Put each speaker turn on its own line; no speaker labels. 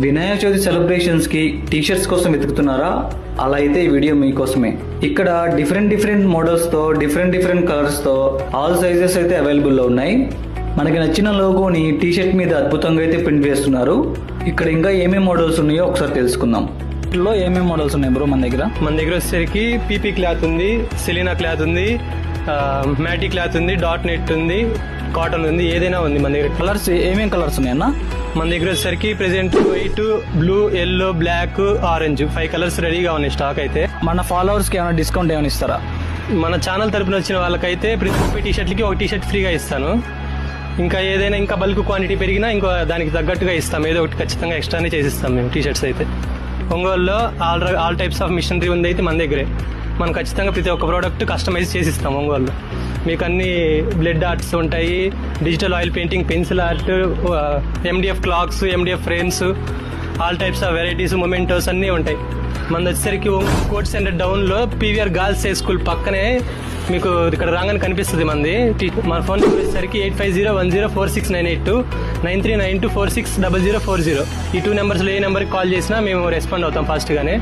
Vinayaka Chavithi celebrations కి T shirts కోసం వెతుకుతున్నారా? అలా అయితే ఈ వీడియో మీకోసమే. ఇక్కడ డిఫరెంట్ మోడల్స్ తో డిఫరెంట్ కలర్స్ తో ఆల్ సైజెస్ అయితే అవైలబుల్ లో ఉన్నాయి. మనకి నచ్చిన లోగోని టీషర్ట్ మీద అద్భుతంగా అయితే ప్రింట్ చేస్తున్నారు. ఇక్కడ ఇంకా ఏమేమి మోడల్స్ ఉన్నాయో ఒకసారి తెలుసుకుందాం. లో ఏమేమి మోడల్స్ ఉన్నాయి బ్రో మన దగ్గర
వచ్చేసరికి పీపీ క్లాత్ ఉంది, సెలీనా క్లాత్ ఉంది, మ్యాటీ క్లాత్ ఉంది, డాట్ నెట్ ఉంది, కాటన్ ఉంది, ఏదైనా ఉంది మన దగ్గర.
కలర్స్ ఏమేమి కలర్స్ ఉన్నాయన్న?
మన దగ్గర వచ్చేసరికి present white, blue, yellow, black, orange 5 colours రెడీగా ఉన్నాయి స్టాక్ అయితే.
మన ఫాలోవర్స్ కి ఏమైనా డిస్కౌంట్ ఏమైనా ఇస్తారా?
మన ఛానల్ తరపున వచ్చిన వాళ్ళకైతే ప్రతి 30 టీషర్ట్లకి ఒక టీషర్ట్ ఫ్రీగా ఇస్తాను. ఇంకా ఏదైనా ఇంకా బల్క్ క్వాంటిటీ పెరిగినా ఇంకో దానికి తగ్గట్టుగా ఇస్తాం. ఏదో ఒకటి ఖచ్చితంగా ఎక్స్ట్రానే చేసిస్తాం మేము టీషర్ట్స్ అయితే. ఒంగోలులో ఆల్ టైప్స్ ఆఫ్ మిషనరీ ఉంది అయితే మన దగ్గరే. మనం ఖచ్చితంగా ప్రతి ఒక్క ప్రోడక్ట్ కస్టమైజ్ చేసిస్తాం ఒంగోలులో. మీకు అన్ని బ్లడ్ ఆర్ట్స్ ఉంటాయి, digital oil painting, pencil art, MDF clocks, MDF frames, all types of varieties, mementos అన్నీ ఉంటాయి. మన వచ్చేసరికి కోర్ట్ సెంటర్ డౌన్లో పీవీఆర్ గర్ల్స్ హై స్కూల్ పక్కనే మీకు ఇక్కడ రాగానే కనిపిస్తుంది మంది. మన ఫోన్ నెంబర్ వచ్చేసరికి 8501046982 9392460040. ఈ 2 నెంబర్స్లో ఏ నెంబర్కి కాల్ చేసినా మేము రెస్పాండ్ అవుతాం ఫాస్ట్గానే.